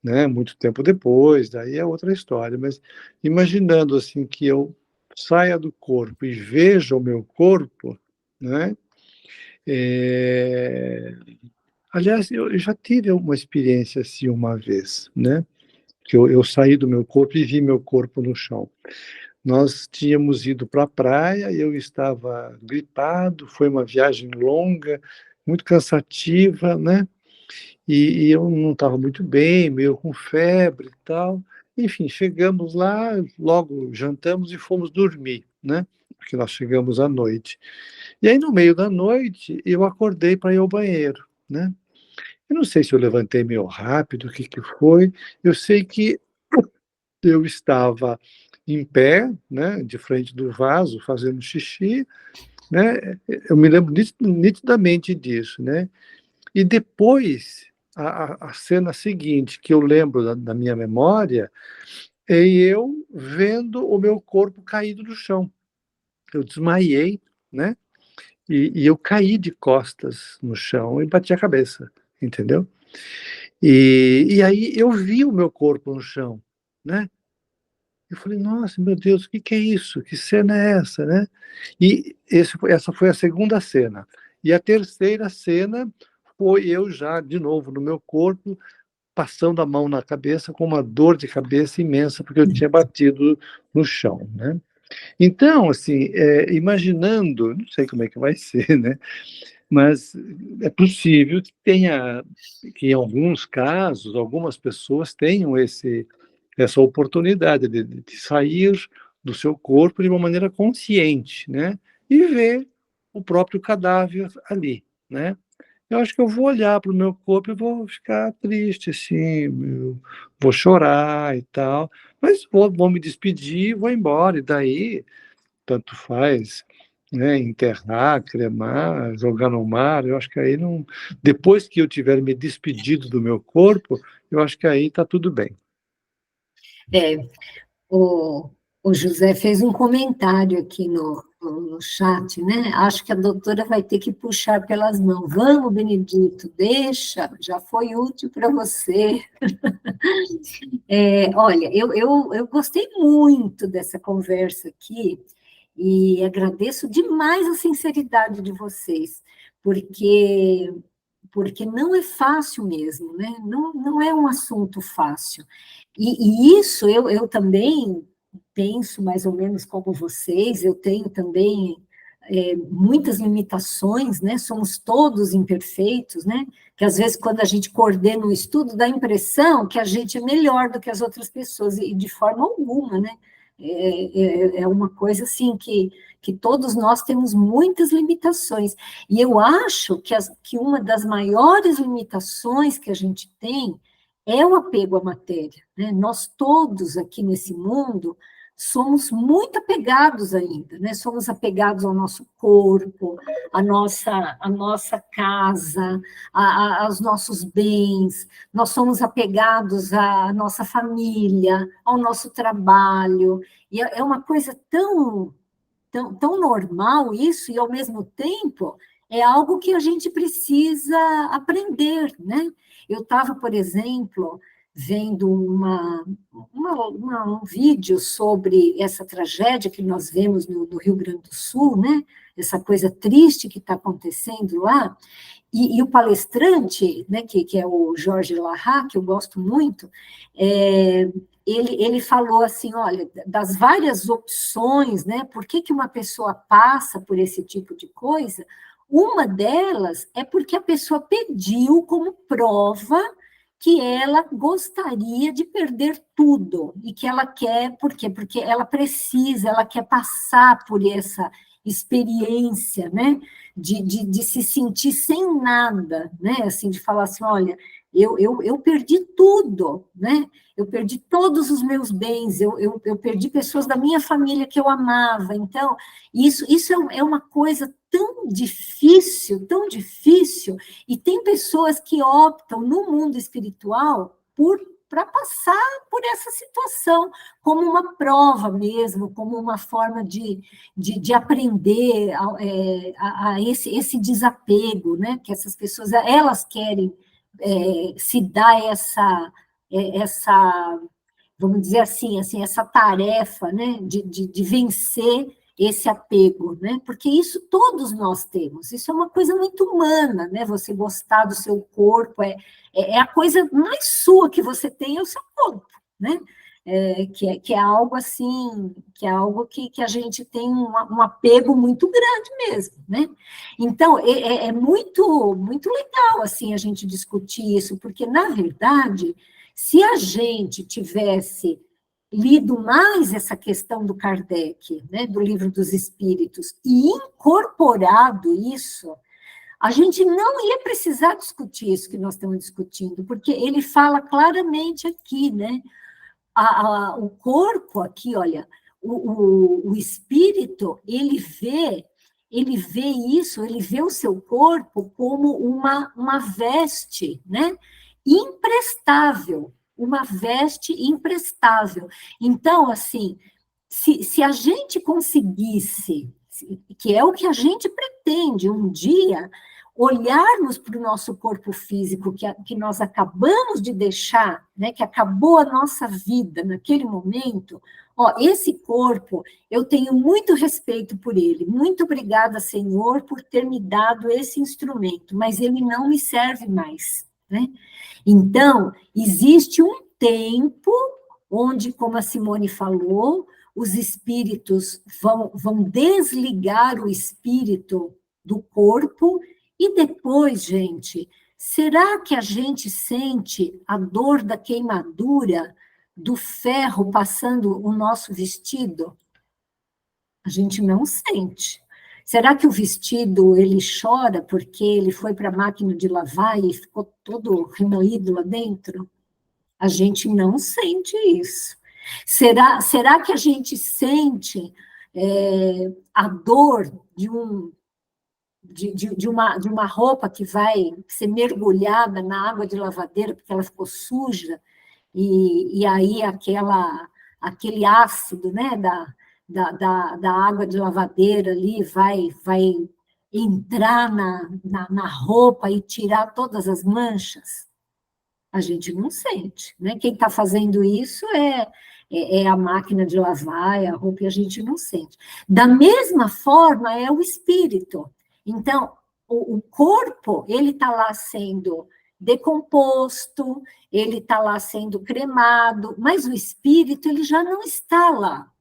né, muito tempo depois, daí é outra história, mas imaginando assim que eu saia do corpo e veja o meu corpo, né, é... aliás, eu já tive uma experiência assim uma vez, né, que eu saí do meu corpo e vi meu corpo no chão. Nós tínhamos ido para a praia, eu estava gripado, foi uma viagem longa, muito cansativa, né? E eu não estava muito bem, meio com febre e tal. Enfim, chegamos lá, logo jantamos e fomos dormir, né? Porque nós chegamos à noite. E aí, no meio da noite, eu acordei para ir ao banheiro, né? Eu não sei se eu levantei meio rápido, o que que foi. Eu sei que eu estava em pé, né, de frente do vaso, fazendo xixi, né? Eu me lembro nitidamente disso, né? E depois, a cena seguinte que eu lembro da minha memória é eu vendo o meu corpo caído no chão. Eu desmaiei, né? E eu caí de costas no chão e bati a cabeça, entendeu? E aí eu vi o meu corpo no chão, né? Eu falei, nossa, meu Deus, o que é isso? Que cena é essa, né? E essa foi a segunda cena. E a terceira cena foi eu já, de novo, no meu corpo, passando a mão na cabeça com uma dor de cabeça imensa, porque eu tinha batido no chão, né? Então, assim, imaginando, não sei como é que vai ser, né? Mas é possível que tenha, que em alguns casos, algumas pessoas tenham essa oportunidade de sair do seu corpo de uma maneira consciente, né? E ver o próprio cadáver ali, né? Eu acho que eu vou olhar para o meu corpo e vou ficar triste, assim, eu vou chorar e tal, mas vou me despedir, vou embora, e daí tanto faz, né, enterrar, cremar, jogar no mar, eu acho que aí não... Depois que eu tiver me despedido do meu corpo, eu acho que aí está tudo bem. É, o, o José fez um comentário aqui no chat, né? Acho que a doutora vai ter que puxar pelas mãos. Vamos, Benedito, deixa, já foi útil para você. Olha, eu gostei muito dessa conversa aqui e agradeço demais a sinceridade de vocês, porque não é fácil mesmo, né? Não é um assunto fácil. E isso eu também penso mais ou menos como vocês, eu tenho também muitas limitações, né? Somos todos imperfeitos, né? Que às vezes quando a gente coordena um estudo dá a impressão que a gente é melhor do que as outras pessoas, e de forma alguma, né? É uma coisa assim que todos nós temos muitas limitações. E eu acho que uma das maiores limitações que a gente tem é o apego à matéria, né? Nós todos aqui nesse mundo somos muito apegados ainda, né? Somos apegados ao nosso corpo, à nossa casa, aos nossos bens, nós somos apegados à nossa família, ao nosso trabalho, e é uma coisa tão normal isso, e ao mesmo tempo é algo que a gente precisa aprender, né? Eu estava, por exemplo, vendo um vídeo sobre essa tragédia que nós vemos no Rio Grande do Sul, né? Essa coisa triste que está acontecendo lá, e o palestrante, né, que é o Jorge Larrat, que eu gosto muito, ele falou assim, olha, das várias opções, né, por que uma pessoa passa por esse tipo de coisa, uma delas é porque a pessoa pediu como prova que ela gostaria de perder tudo, e que ela quer, por quê? Porque ela ela quer passar por essa experiência, né, de se sentir sem nada, né, assim, de falar assim, olha, eu perdi tudo, né, eu perdi todos os meus bens, eu perdi pessoas da minha família que eu amava, então, isso é uma coisa tão difícil, e tem pessoas que optam no mundo espiritual para passar por essa situação, como uma prova mesmo, como uma forma de aprender a esse desapego, né? Que essas pessoas, elas querem se dar essa, vamos dizer assim, essa tarefa, né? De vencer esse apego, né? Porque isso todos nós temos, isso é uma coisa muito humana, né? Você gostar do seu corpo, é a coisa mais sua que você tem, é o seu corpo, né? Que é algo assim, que é algo que a gente tem um apego muito grande mesmo, né? Então, é muito, muito legal, assim, a gente discutir isso, porque, na verdade, se a gente tivesse lido mais essa questão do Kardec, né, do Livro dos Espíritos, e incorporado isso, a gente não ia precisar discutir isso que nós estamos discutindo, porque ele fala claramente aqui, né, o corpo aqui, olha, o espírito, ele vê isso, ele vê o seu corpo como uma veste, né, imprestável, uma veste imprestável. Então, assim, se a gente conseguisse, que é o que a gente pretende um dia, olharmos para o nosso corpo físico que nós acabamos de deixar, né, que acabou a nossa vida naquele momento, Ó, esse corpo, eu tenho muito respeito por ele. Muito obrigada, Senhor, por ter me dado esse instrumento, mas ele não me serve mais, né? Então, existe um tempo onde, como a Simone falou, os espíritos vão desligar o espírito do corpo e depois, gente, será que a gente sente a dor da queimadura do ferro passando o nosso vestido? A gente não sente. Será que o vestido, ele chora porque ele foi para a máquina de lavar e ficou todo remoído lá dentro? A gente não sente isso. Será que a gente sente a dor de uma roupa que vai ser mergulhada na água de lavadeira porque ela ficou suja, e aí aquele ácido, né, da água de lavadeira ali vai entrar na roupa e tirar todas as manchas? A gente não sente, né? Quem está fazendo isso é a máquina de lavar, é a roupa, e a gente não sente. Da mesma forma, é o espírito. Então, o corpo, ele está lá sendo decomposto, ele está lá sendo cremado, mas o espírito, ele já não está lá.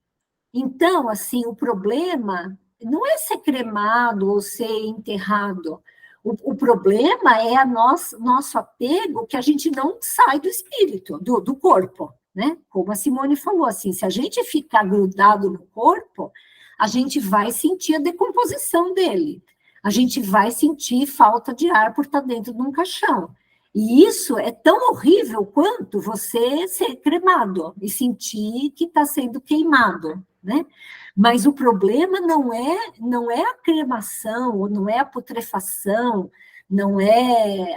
Então, assim, o problema não é ser cremado ou ser enterrado. O problema é nosso apego, que a gente não sai do espírito, do corpo, né? Como a Simone falou, assim, se a gente ficar grudado no corpo, a gente vai sentir a decomposição dele. A gente vai sentir falta de ar por estar dentro de um caixão. E isso é tão horrível quanto você ser cremado e sentir que está sendo queimado, né? Mas o problema não é a cremação, não é a putrefação, não é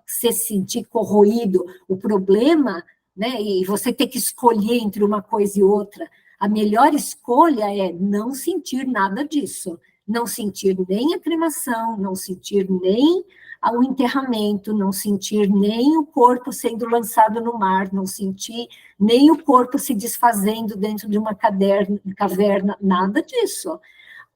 se sentir corroído. O problema, né, e você ter que escolher entre uma coisa e outra, a melhor escolha é não sentir nada disso, não sentir nem a cremação, não sentir nem o enterramento, não sentir nem o corpo sendo lançado no mar, não sentir nem o corpo se desfazendo dentro de uma caverna, nada disso.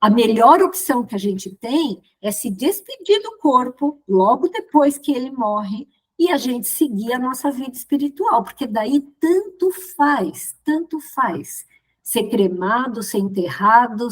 A melhor opção que a gente tem é se despedir do corpo logo depois que ele morre e a gente seguir a nossa vida espiritual, porque daí tanto faz, ser cremado, ser enterrado,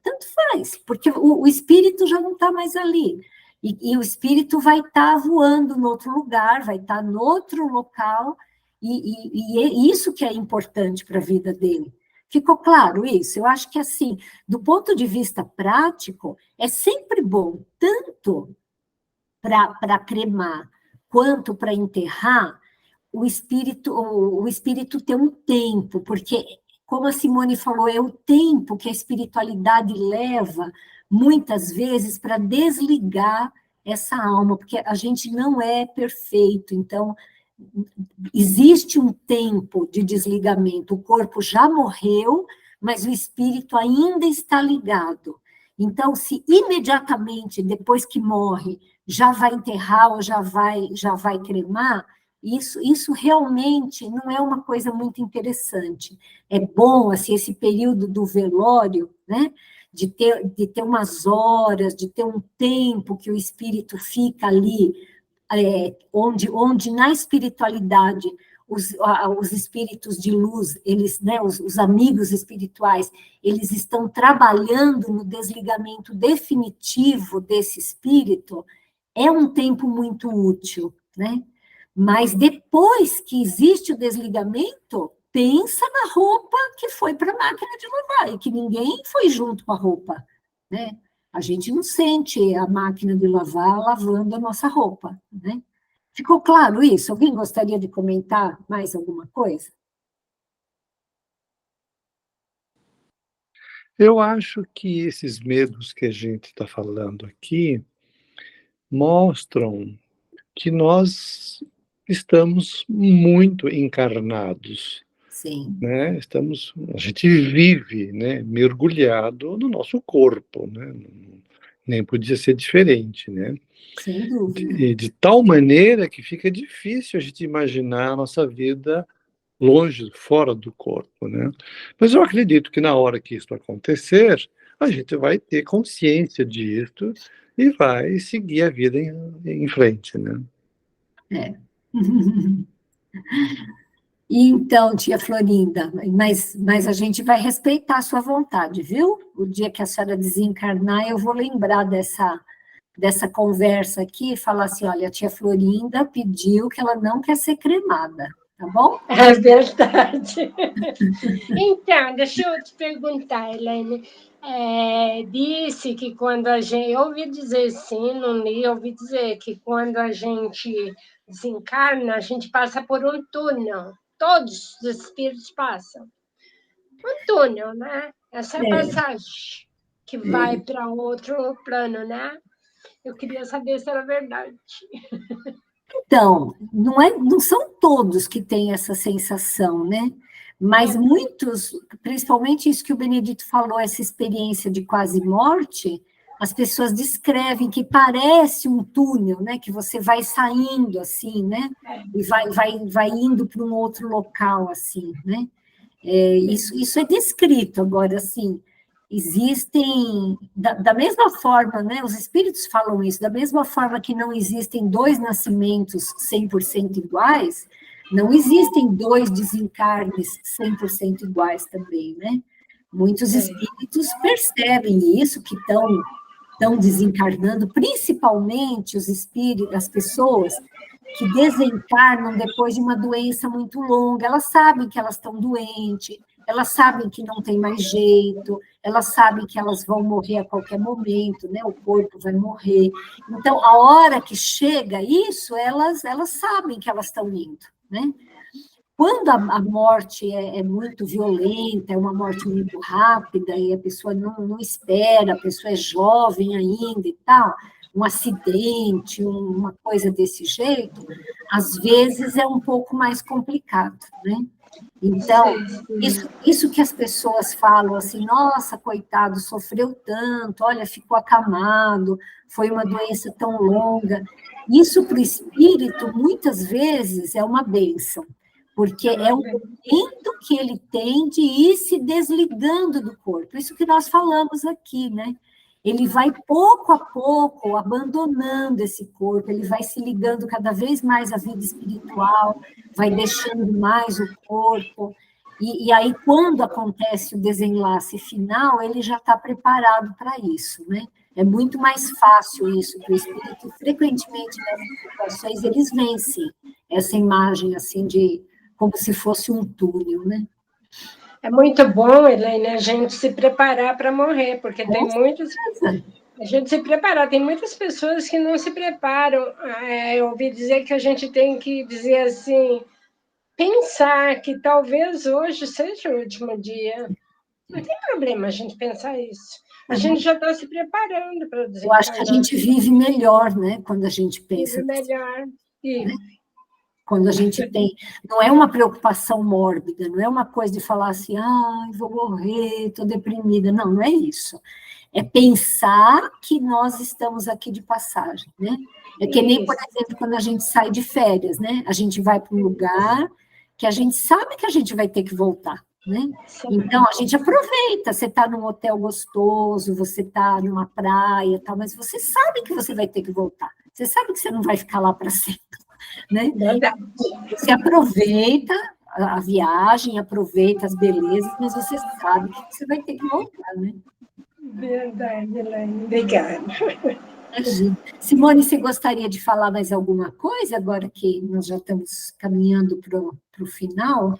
tanto faz, porque o espírito já não está mais ali. E o espírito vai estar voando em outro lugar, vai estar em outro local, e é isso que é importante para a vida dele. Ficou claro isso? Eu acho que, assim, do ponto de vista prático, é sempre bom, tanto para cremar quanto para enterrar, o espírito ter um tempo, porque, como a Simone falou, é o tempo que a espiritualidade leva muitas vezes para desligar essa alma, porque a gente não é perfeito, então existe um tempo de desligamento, o corpo já morreu, mas o espírito ainda está ligado. Então, se imediatamente, depois que morre, já vai enterrar ou já vai cremar, isso realmente não é uma coisa muito interessante. É bom, assim, esse período do velório, né? De ter umas horas, de ter um tempo que o espírito fica ali, onde na espiritualidade os espíritos de luz, eles, né, os amigos espirituais, eles estão trabalhando no desligamento definitivo desse espírito, é um tempo muito útil, né? Mas depois que existe o desligamento, pensa na roupa que foi para a máquina de lavar, e que ninguém foi junto com a roupa, né? A gente não sente a máquina de lavar lavando a nossa roupa, né? Ficou claro isso? Alguém gostaria de comentar mais alguma coisa? Eu acho que esses medos que a gente está falando aqui mostram que nós estamos muito encarnados, Sim. né? A gente vive, né, mergulhado no nosso corpo, né? Nem podia ser diferente, né? Sem dúvida. De tal maneira que fica difícil a gente imaginar a nossa vida longe, fora do corpo, né? Mas eu acredito que na hora que isso acontecer, a gente vai ter consciência disso e vai seguir a vida em frente, né? É. E então, tia Florinda, mas a gente vai respeitar a sua vontade, viu? O dia que a senhora desencarnar, eu vou lembrar dessa conversa aqui e falar assim, olha, a tia Florinda pediu que ela não quer ser cremada, tá bom? É verdade. Então, deixa eu te perguntar, Elaine. Disse que quando a gente. Eu ouvi dizer, sim, não li, eu ouvi dizer que quando a gente desencarna, a gente passa por um túnel. Todos os espíritos passam. Um túnel, né? Essa é a passagem que vai para outro plano, né? Eu queria saber se era verdade. Então, não são todos que têm essa sensação, né? Mas muitos, principalmente isso que o Benedito falou, essa experiência de quase morte, as pessoas descrevem que parece um túnel, né? Que você vai saindo assim, né? E vai indo para um outro local, assim, né? Isso é descrito agora, assim. Existem, da mesma forma, né, os espíritos falam isso, da mesma forma que não existem dois nascimentos 100% iguais, não existem dois desencarnes 100% iguais também, né? Muitos espíritos percebem isso, que estão desencarnando, principalmente os espíritos, as pessoas que desencarnam depois de uma doença muito longa, elas sabem que elas estão doentes, elas sabem que não tem mais jeito, elas sabem que elas vão morrer a qualquer momento, né? O corpo vai morrer. Então, a hora que chega isso, elas sabem que elas estão indo, né? Quando a morte é muito violenta, é uma morte muito rápida, e a pessoa não espera, a pessoa é jovem ainda e tal, um acidente, uma coisa desse jeito, às vezes é um pouco mais complicado, né? Então, isso que as pessoas falam assim, nossa, coitado, sofreu tanto, olha, ficou acamado, foi uma doença tão longa. Isso para o espírito, muitas vezes, é uma bênção, porque é um momento que ele tem de ir se desligando do corpo. Isso que nós falamos aqui, né? Ele vai pouco a pouco abandonando esse corpo, ele vai se ligando cada vez mais à vida espiritual, vai deixando mais o corpo, e aí quando acontece o desenlace final, ele já está preparado para isso, né? É muito mais fácil isso para o espírito, frequentemente nessas situações eles vencem essa imagem assim de como se fosse um túnel, né? É muito bom, Elaine, a gente se preparar para morrer, porque tem muitas. A gente se preparar, tem muitas pessoas que não se preparam. Eu ouvi dizer que a gente tem que dizer assim, pensar que talvez hoje seja o último dia. Não tem problema a gente pensar isso. A gente já está se preparando para desencarnar. Eu acho que a gente vive melhor, né? Quando a gente pensa. Vive melhor. Né? Quando a gente tem, não é uma preocupação mórbida, não é uma coisa de falar assim, vou morrer, estou deprimida. Não, não é isso. É pensar que nós estamos aqui de passagem, né? É que nem, por exemplo, quando a gente sai de férias, né? A gente vai para um lugar que a gente sabe que a gente vai ter que voltar, né? Então, a gente aproveita, você está num hotel gostoso, você está numa praia, tal, mas você sabe que você vai ter que voltar. Você sabe que você não vai ficar lá para sempre. Né? Você aproveita a viagem, aproveita as belezas, mas você sabe que você vai ter que voltar, né? Verdade, Elaine. Obrigada. Simone, você gostaria de falar mais alguma coisa, agora que nós já estamos caminhando para o final?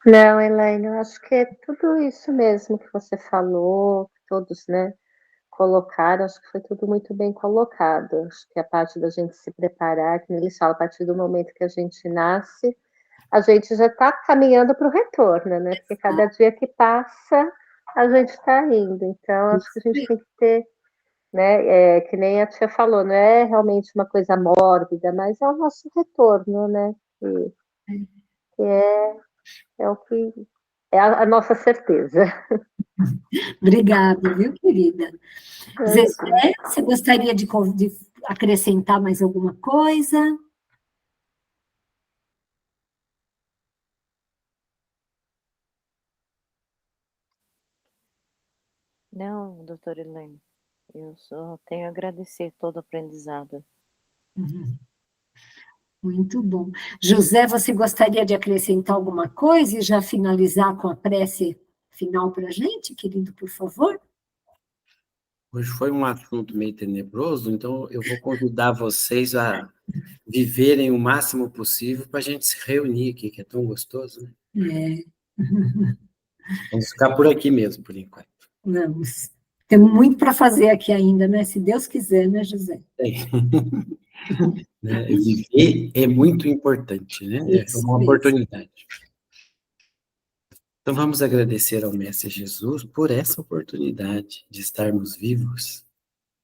Não, Elaine, eu acho que é tudo isso mesmo que você falou, todos, né? Colocaram, acho que foi tudo muito bem colocado. Acho que a parte da gente se preparar, que eles falam, a partir do momento que a gente nasce, a gente já está caminhando para o retorno, né? Porque cada dia que passa, a gente está indo. Então, acho que a gente tem que ter, né? Que nem a tia falou, não é realmente uma coisa mórbida, mas é o nosso retorno, né? Que é o que é a nossa certeza. Obrigada, viu, querida? Zezé, você gostaria de acrescentar mais alguma coisa? Não, doutora Elaine, eu só tenho a agradecer todo o aprendizado. Uhum. Muito bom. José, você gostaria de acrescentar alguma coisa e já finalizar com a prece final para a gente, querido, por favor? Hoje foi um assunto meio tenebroso, então eu vou convidar vocês a viverem o máximo possível para a gente se reunir aqui, que é tão gostoso, né? É, Vamos ficar por aqui mesmo, por enquanto. vamos. Temos muito para fazer aqui ainda, né? Se Deus quiser, né, José? Tem. Né? Viver é muito importante, né? É Isso uma mesmo. oportunidade. Então vamos agradecer ao Mestre Jesus por essa oportunidade de estarmos vivos,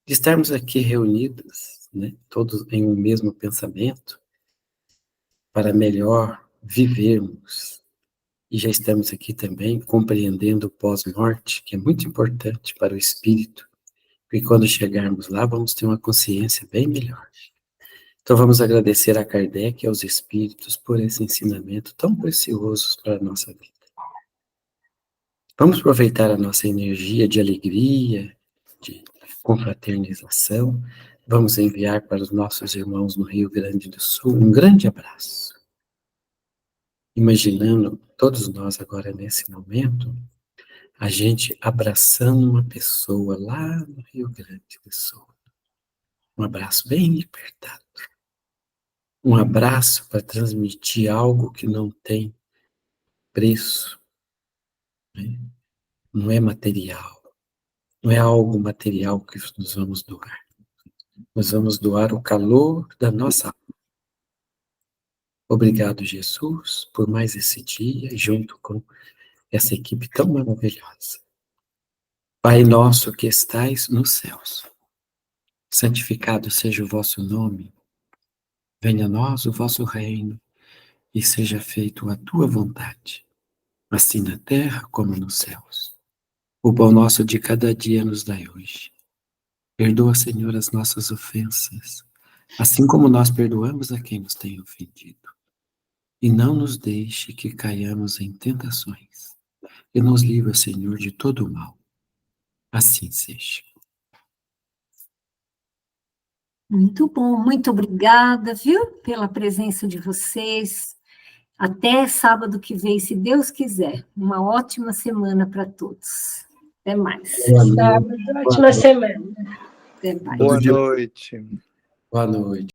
de estarmos aqui reunidos, né? Todos em um mesmo pensamento, para melhor vivermos. E já estamos aqui também compreendendo o pós-morte, que é muito importante para o espírito, porque quando chegarmos lá, vamos ter uma consciência bem melhor. Então vamos agradecer a Kardec e aos espíritos por esse ensinamento tão precioso para a nossa vida. Vamos aproveitar a nossa energia de alegria, de confraternização. Vamos enviar para os nossos irmãos no Rio Grande do Sul um grande abraço. Imaginando todos nós agora nesse momento, a gente abraçando uma pessoa lá no Rio Grande do Sul. Um abraço bem libertado. Um abraço para transmitir algo que não tem preço, né? Não é material. Não é algo material que nós vamos doar. Nós vamos doar o calor da nossa alma. Obrigado, Jesus, por mais esse dia, junto com essa equipe tão maravilhosa. Pai nosso que estais nos céus, santificado seja o vosso nome. Venha a nós o vosso reino e seja feito a tua vontade, assim na terra como nos céus. O pão nosso de cada dia nos dai hoje. Perdoa, Senhor, as nossas ofensas, assim como nós perdoamos a quem nos tem ofendido. E não nos deixe que caiamos em tentações, e nos livra, Senhor, de todo o mal. Assim seja. Muito bom, muito obrigada, viu, pela presença de vocês. Até sábado que vem, se Deus quiser. Uma ótima semana para todos. Até mais. Sábado, ótima semana. Até mais. Boa noite. Boa noite.